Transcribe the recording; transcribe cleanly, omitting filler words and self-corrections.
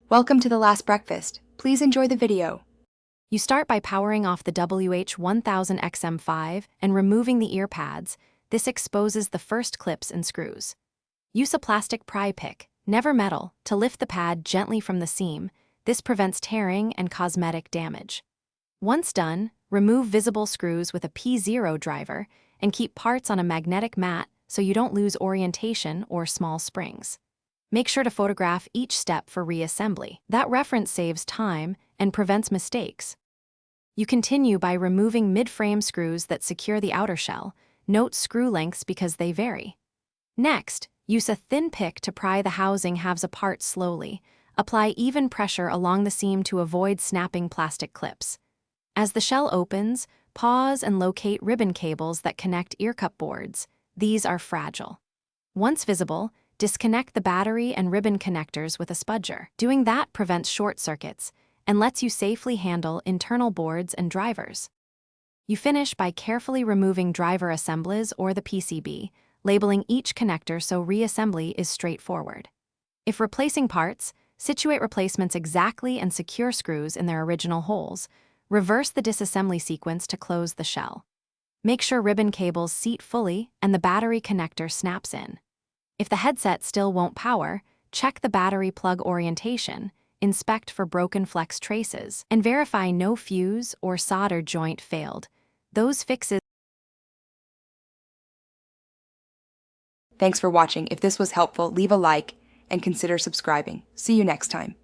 Welcome to the last breakfast. Please enjoy the video. You start by powering off the WH-1000 XM5 and removing the ear pads. This exposes the first clips and screws. Use a plastic pry pick, never metal, to lift the pad gently from the seam. This prevents tearing and cosmetic damage. Once done, remove visible screws with a P0 driver and keep parts on a magnetic mat so you don't lose orientation or small springs. Make sure to photograph each step for reassembly. That reference saves time and prevents mistakes. You continue by removing mid-frame screws that secure the outer shell. Note screw lengths because they vary. Next, use a thin pick to pry the housing halves apart slowly. Apply even pressure along the seam to avoid snapping plastic clips. As the shell opens, pause and locate ribbon cables that connect ear cup boards. These are fragile. Once visible, disconnect the battery and ribbon connectors with a spudger. Doing that prevents short circuits and lets you safely handle internal boards and drivers. You finish by carefully removing driver assemblies or the PCB, labeling each connector so reassembly is straightforward. If replacing parts, situate replacements exactly and secure screws in their original holes. Reverse the disassembly sequence to close the shell. Make sure ribbon cables seat fully and the battery connector snaps in. If the headset still won't power, check the battery plug orientation, inspect for broken flex traces, and verify no fuse or solder joint failed. Those fixes. Thanks for watching. If this was helpful, leave a like and consider subscribing. See you next time.